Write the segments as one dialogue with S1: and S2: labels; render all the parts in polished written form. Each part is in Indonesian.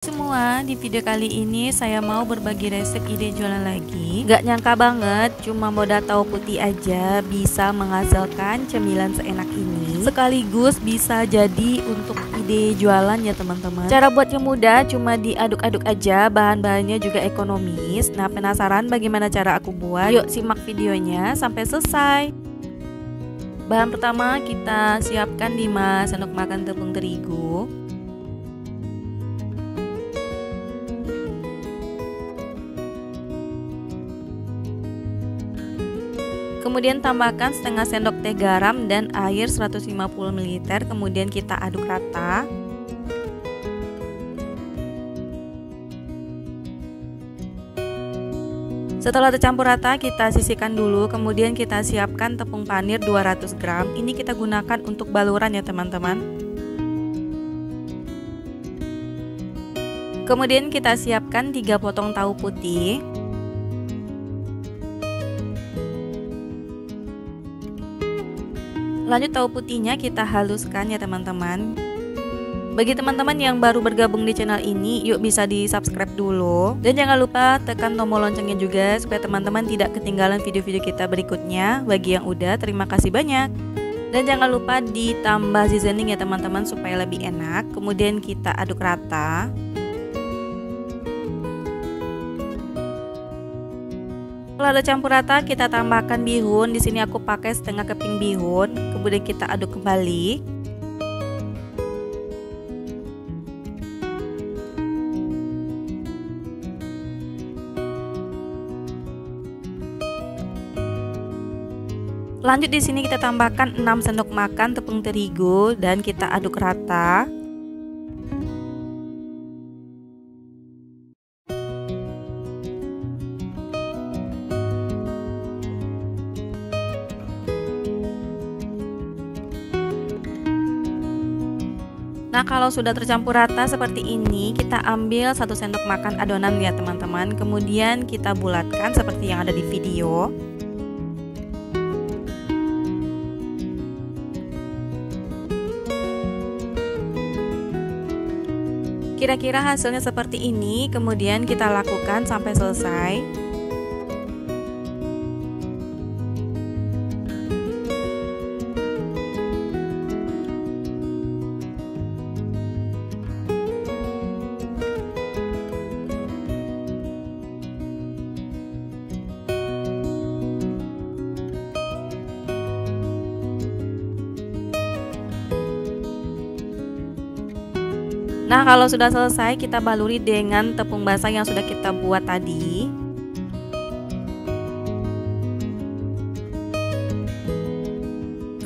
S1: Semua, di video kali ini saya mau berbagi resep ide jualan lagi. Gak nyangka banget, cuma modal tahu putih aja bisa menghasilkan cemilan seenak ini. Sekaligus bisa jadi untuk ide jualan ya teman-teman. Cara buatnya mudah, cuma diaduk-aduk aja, bahan-bahannya juga ekonomis. Nah, penasaran bagaimana cara aku buat? Yuk simak videonya sampai selesai. Bahan pertama kita siapkan 5 sendok makan tepung terigu. Kemudian tambahkan setengah sendok teh garam dan air 150 ml. Kemudian kita aduk rata. Setelah tercampur rata, kita sisihkan dulu. Kemudian kita siapkan tepung panir 200 gram. Ini kita gunakan untuk baluran ya teman-teman. Kemudian kita siapkan 3 potong tahu putih. Lanjut tahu putihnya kita haluskan ya teman-teman. Bagi teman-teman yang baru bergabung di channel ini, yuk bisa di subscribe dulu. Dan jangan lupa tekan tombol loncengnya juga supaya teman-teman tidak ketinggalan video-video kita berikutnya. Bagi yang udah, terima kasih banyak. Dan jangan lupa ditambah seasoning ya teman-teman supaya lebih enak. Kemudian kita aduk rata. Setelah ada campur rata, kita tambahkan bihun. Di sini aku pakai setengah keping bihun. Kemudian kita aduk kembali. Lanjut di sini kita tambahkan 6 sendok makan tepung terigu dan kita aduk rata. Nah, kalau sudah tercampur rata seperti ini, kita ambil 1 sendok makan adonan ya teman-teman. Kemudian kita bulatkan seperti yang ada di video. Kira-kira hasilnya seperti ini, kemudian kita lakukan sampai selesai. Nah, kalau sudah selesai, kita baluri dengan tepung basah yang sudah kita buat tadi.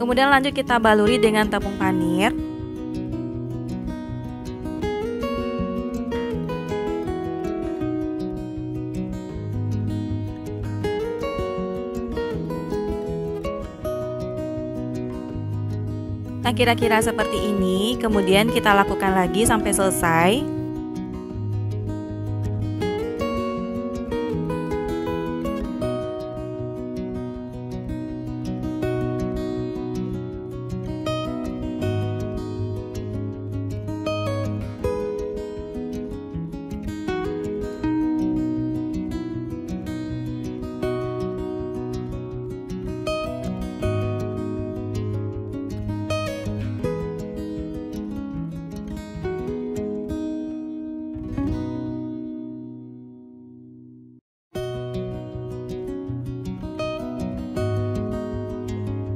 S1: Kemudian lanjut kita baluri dengan tepung panir. Nah, kira-kira seperti ini. Kemudian kita lakukan lagi sampai selesai.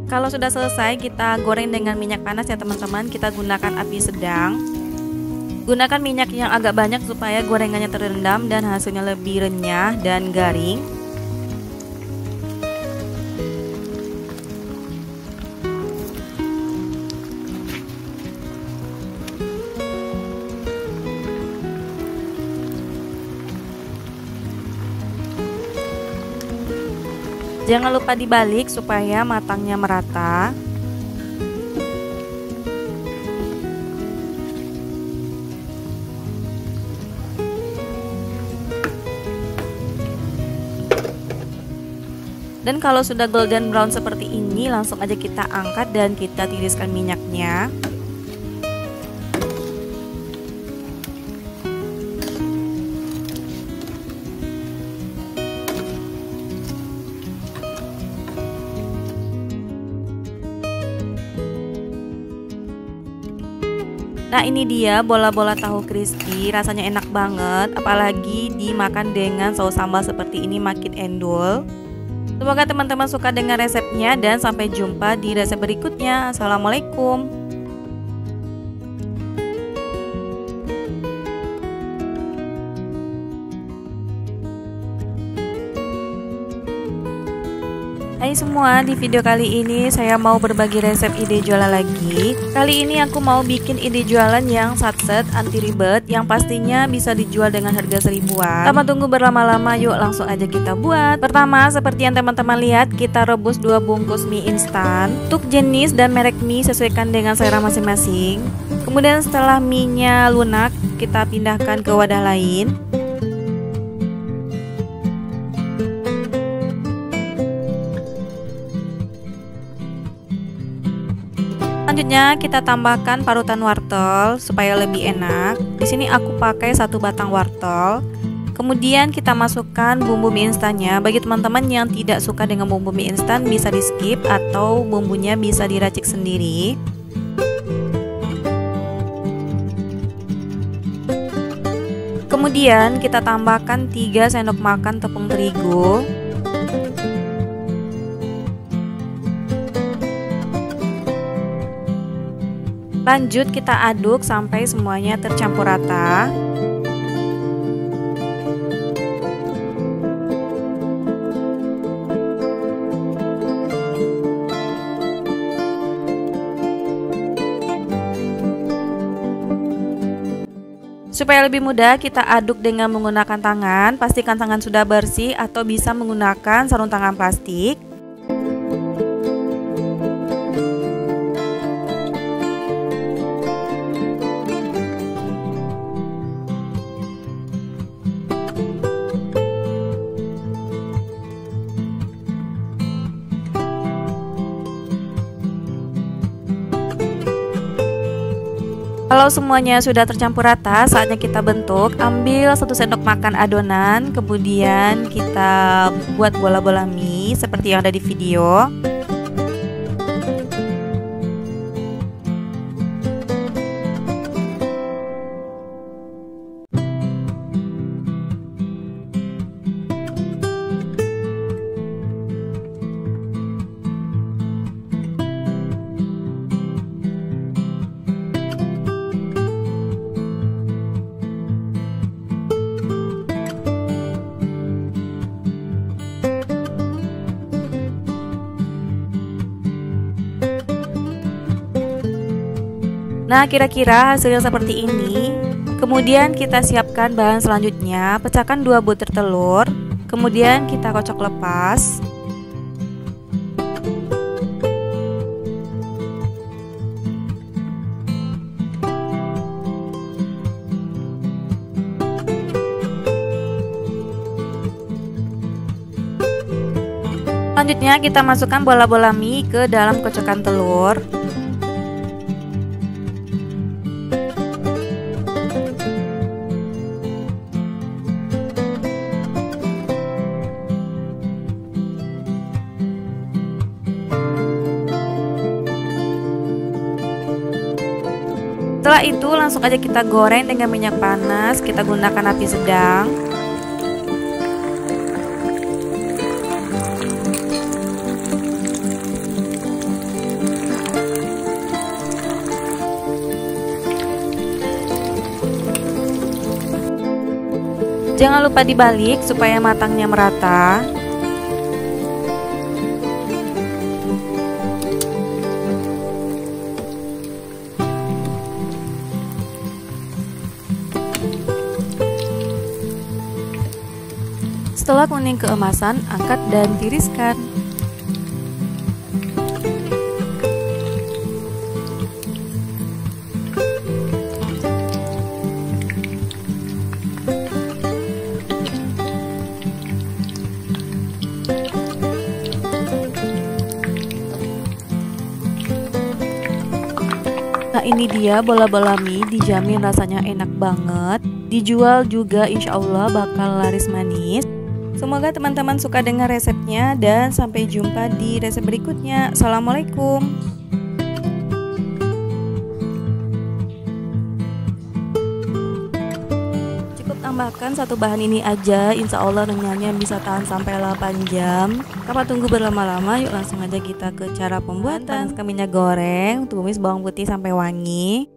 S1: Kalau sudah selesai, kita goreng dengan minyak panas ya teman-teman. Kita gunakan api sedang. Gunakan minyak yang agak banyak supaya gorengannya terendam dan hasilnya lebih renyah dan garing. Jangan lupa dibalik supaya matangnya merata. Dan kalau sudah golden brown seperti ini, langsung aja kita angkat dan kita tiriskan minyaknya. Nah, ini dia bola-bola tahu crispy, rasanya enak banget, apalagi dimakan dengan saus sambal seperti ini makin endul. Semoga teman-teman suka dengan resepnya dan sampai jumpa di resep berikutnya. Assalamualaikum. Hai semua, di video kali ini saya mau berbagi resep ide jualan lagi. Kali ini aku mau bikin ide jualan yang satset anti ribet, yang pastinya bisa dijual dengan harga seribuan. Tanpa tunggu berlama-lama, yuk langsung aja kita buat. Pertama, seperti yang teman-teman lihat, kita rebus 2 bungkus mie instan. Untuk jenis dan merek mie sesuaikan dengan selera masing-masing. Kemudian setelah mie-nya lunak, kita pindahkan ke wadah lain. Selanjutnya kita tambahkan parutan wortel supaya lebih enak. Di sini aku pakai 1 batang wortel. Kemudian kita masukkan bumbu mie instannya. Bagi teman-teman yang tidak suka dengan bumbu mie instan bisa di skip atau bumbunya bisa diracik sendiri. Kemudian kita tambahkan 3 sendok makan tepung terigu. Lanjut kita aduk sampai semuanya tercampur rata. Supaya lebih mudah, kita aduk dengan menggunakan tangan. Pastikan tangan sudah bersih atau bisa menggunakan sarung tangan plastik. Kalau semuanya sudah tercampur rata, saatnya kita bentuk. Ambil 1 sendok makan adonan, kemudian kita buat bola-bola mie seperti yang ada di video. Nah, kira-kira hasilnya seperti ini. Kemudian kita siapkan bahan selanjutnya. Pecahkan 2 butir telur. Kemudian kita kocok lepas. Selanjutnya kita masukkan bola-bola mie ke dalam kocokan telur. Setelah itu langsung aja kita goreng dengan minyak panas. Kita gunakan api sedang. Jangan lupa dibalik supaya matangnya merata. Setelah kuning keemasan, angkat dan tiriskan. Nah, ini dia bola-bola mie, dijamin rasanya enak banget. Dijual juga insya Allah bakal laris manis. Semoga teman-teman suka dengan resepnya dan sampai jumpa di resep berikutnya. Assalamualaikum. tambahkan satu bahan ini aja, insya Allah renyahnya bisa tahan sampai 8 jam. Tanpa tunggu berlama-lama, yuk langsung aja kita ke cara pembuatan. Panaskan minyak goreng, tumis bawang putih sampai wangi.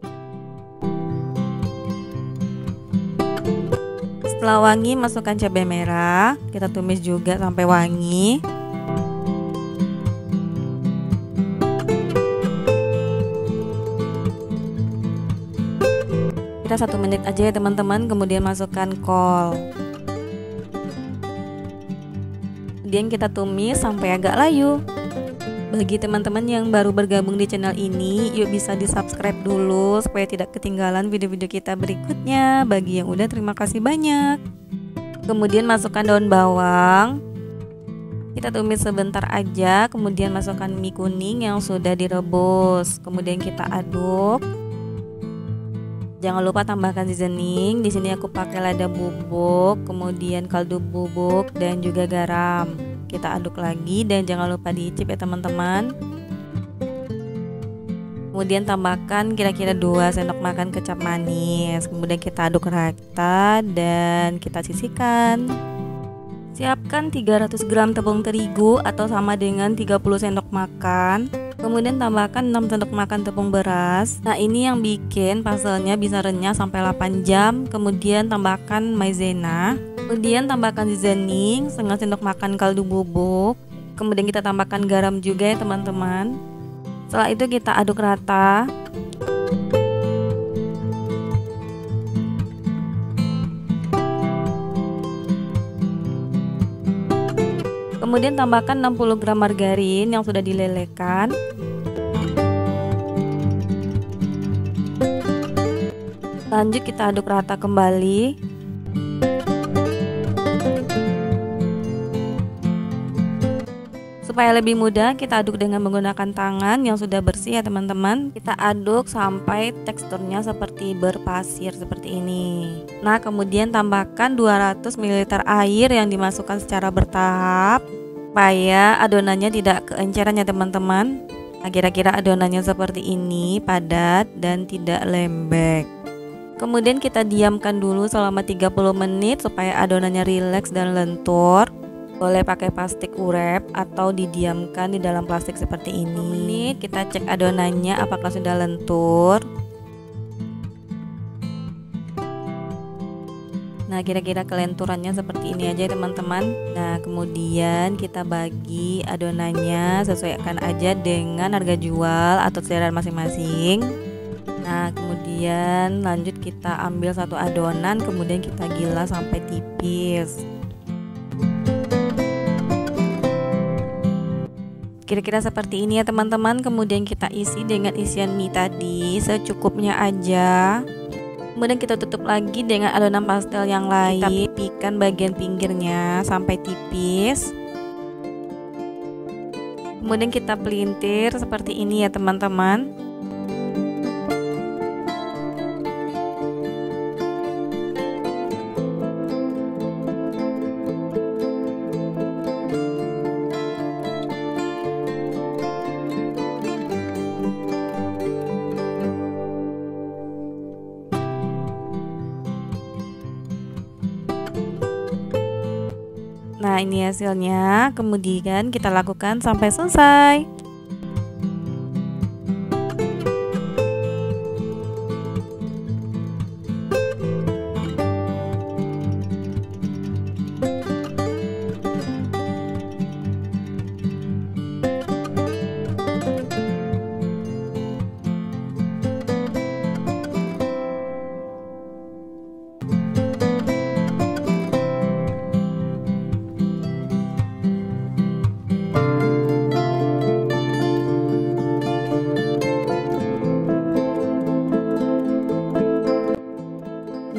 S1: Setelah wangi, masukkan cabai merah, kita tumis juga sampai wangi. Kita 1 menit aja ya teman-teman, kemudian masukkan kol. Kemudian kita tumis sampai agak layu. Bagi teman-teman yang baru bergabung di channel ini, yuk bisa di subscribe dulu supaya tidak ketinggalan video-video kita berikutnya. Bagi yang udah, terima kasih banyak. Kemudian masukkan daun bawang. Kita tumis sebentar aja, kemudian masukkan mie kuning yang sudah direbus. Kemudian kita aduk. Jangan lupa tambahkan seasoning. Di sini aku pakai lada bubuk, kemudian kaldu bubuk dan juga garam. Kita aduk lagi dan jangan lupa diicip ya teman-teman. Kemudian tambahkan kira-kira 2 sendok makan kecap manis. Kemudian kita aduk rata dan kita sisihkan. Siapkan 300 gram tepung terigu atau sama dengan 30 sendok makan. Kemudian tambahkan 6 sendok makan tepung beras. Nah, ini yang bikin pastelnya bisa renyah sampai 8 jam. Kemudian tambahkan maizena. Kemudian tambahkan seasoning, setengah sendok makan kaldu bubuk. Kemudian kita tambahkan garam juga ya teman-teman. Setelah itu kita aduk rata. Kemudian tambahkan 60 gram margarin yang sudah dilelehkan. Lanjut kita aduk rata kembali. Supaya lebih mudah, kita aduk dengan menggunakan tangan yang sudah bersih ya teman-teman. Kita aduk sampai teksturnya seperti berpasir seperti ini. Nah, kemudian tambahkan 200 ml air yang dimasukkan secara bertahap supaya adonannya tidak keenceran ya teman-teman. Nah, kira-kira adonannya seperti ini, padat dan tidak lembek. Kemudian kita diamkan dulu selama 30 menit supaya adonannya rileks dan lentur. Boleh pakai plastik urep atau didiamkan di dalam plastik seperti ini. Kita cek adonannya apakah sudah lentur. Nah, kira-kira kelenturannya seperti ini aja teman-teman. Nah, kemudian kita bagi adonannya, sesuaikan aja dengan harga jual atau selera masing-masing. Nah, kemudian lanjut kita ambil satu adonan, kemudian kita gilas sampai tipis. Kira-kira seperti ini ya teman-teman. Kemudian kita isi dengan isian mie tadi secukupnya aja. Kemudian kita tutup lagi dengan adonan pastel yang lain. Kita pipihkan bagian pinggirnya sampai tipis. Kemudian kita pelintir seperti ini ya teman-teman. Nah, ini hasilnya. Kemudian kita lakukan sampai selesai.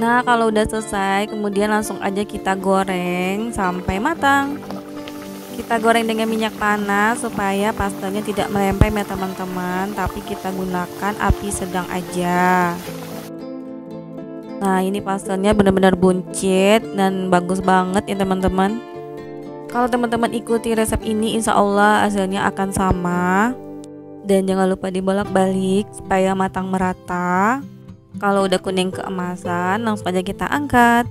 S1: Nah, kalau udah selesai, kemudian langsung aja kita goreng sampai matang. Kita goreng dengan minyak panas supaya pastelnya tidak melempem ya teman-teman, tapi kita gunakan api sedang aja. Nah, ini pastelnya benar-benar buncit dan bagus banget ya teman-teman. Kalau teman-teman ikuti resep ini, insya Allah hasilnya akan sama. Dan jangan lupa dibolak-balik supaya matang merata. Kalau udah kuning keemasan, langsung aja kita angkat.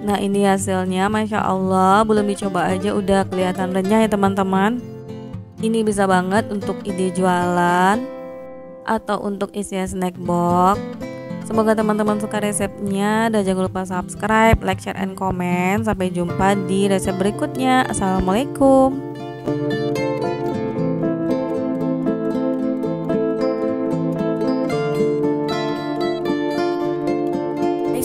S1: Nah ini hasilnya, Masya Allah, belum dicoba aja udah kelihatan renyah ya teman-teman. Ini bisa banget untuk ide jualan atau untuk isian snack box. Semoga teman-teman suka resepnya, dan jangan lupa subscribe, like, share, and comment. Sampai jumpa di resep berikutnya. Assalamualaikum.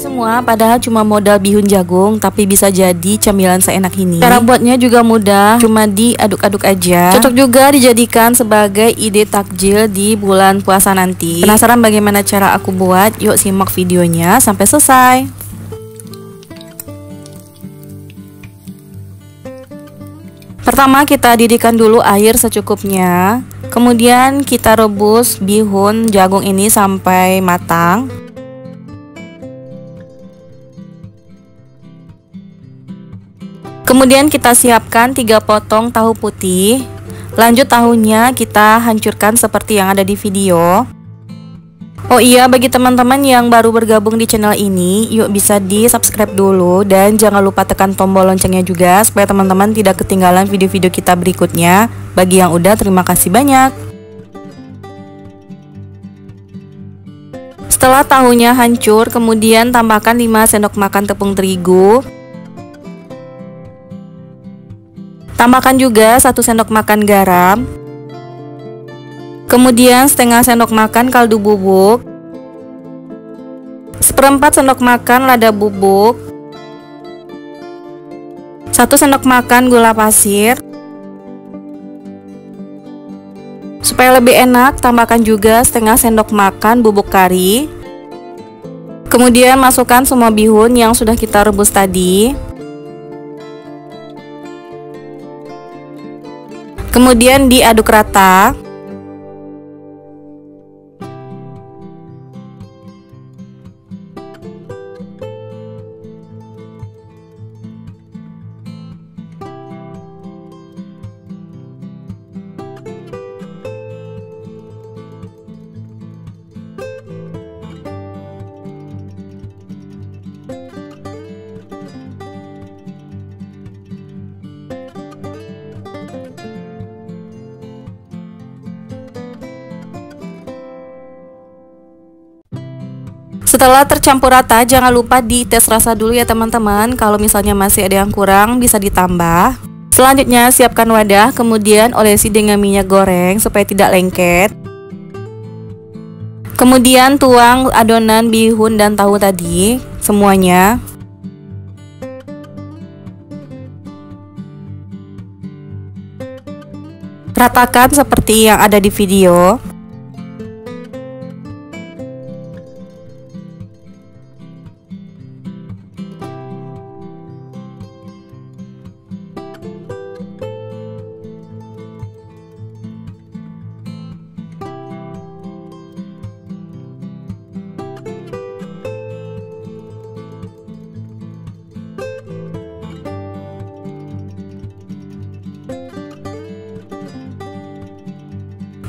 S1: Semua padahal cuma modal bihun jagung, tapi bisa jadi camilan seenak ini. Cara buatnya juga mudah, cuma diaduk-aduk aja. Cocok juga dijadikan sebagai ide takjil di bulan puasa nanti. Penasaran bagaimana cara aku buat? Yuk simak videonya sampai selesai. Pertama kita didihkan dulu air secukupnya. Kemudian kita rebus bihun jagung ini sampai matang. Kemudian kita siapkan 3 potong tahu putih. Lanjut tahunya kita hancurkan seperti yang ada di video. Oh iya, bagi teman-teman yang baru bergabung di channel ini, yuk bisa di subscribe dulu. Dan jangan lupa tekan tombol loncengnya juga, supaya teman-teman tidak ketinggalan video-video kita berikutnya. Bagi yang udah, terima kasih banyak. Setelah tahunya hancur, kemudian tambahkan 5 sendok makan tepung terigu. Tambahkan juga 1 sendok makan garam. Kemudian setengah sendok makan kaldu bubuk, 1/4 sendok makan lada bubuk, 1 sendok makan gula pasir. Supaya lebih enak, tambahkan juga setengah sendok makan bubuk kari. Kemudian masukkan semua bihun yang sudah kita rebus tadi. Kemudian diaduk rata. Setelah tercampur rata, jangan lupa dites rasa dulu ya teman-teman. Kalau misalnya masih ada yang kurang, bisa ditambah. Selanjutnya siapkan wadah, kemudian olesi dengan minyak goreng supaya tidak lengket. Kemudian tuang adonan bihun dan tahu tadi semuanya. Ratakan seperti yang ada di video.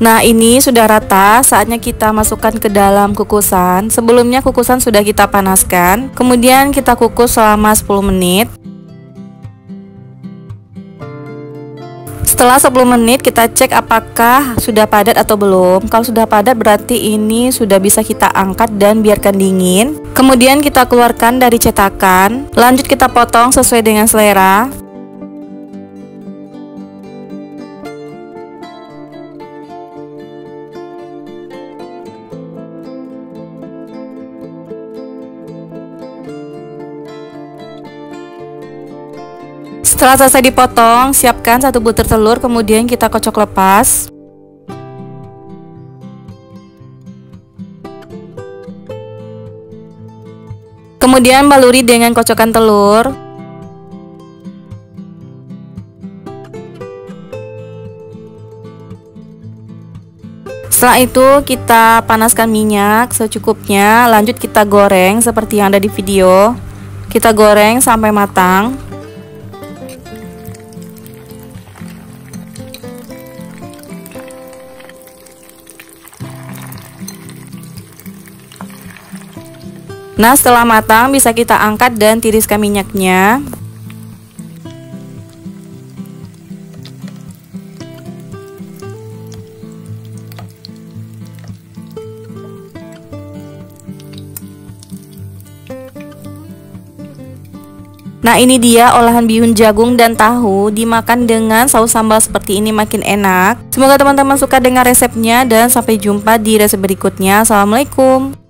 S1: Nah ini sudah rata, saatnya kita masukkan ke dalam kukusan. Sebelumnya kukusan sudah kita panaskan, kemudian kita kukus selama 10 menit. Setelah 10 menit kita cek apakah sudah padat atau belum. Kalau sudah padat berarti ini sudah bisa kita angkat dan biarkan dingin. Kemudian kita keluarkan dari cetakan. Lanjut kita potong sesuai dengan selera. Setelah selesai dipotong, siapkan 1 butir telur, kemudian kita kocok lepas. Kemudian baluri dengan kocokan telur. Setelah itu kita panaskan minyak secukupnya. Lanjut kita goreng seperti yang ada di video. Kita goreng sampai matang. Nah, setelah matang bisa kita angkat dan tiriskan minyaknya. Nah, ini dia olahan bihun jagung dan tahu, dimakan dengan saus sambal seperti ini makin enak. Semoga teman-teman suka dengan resepnya dan sampai jumpa di resep berikutnya. Assalamualaikum.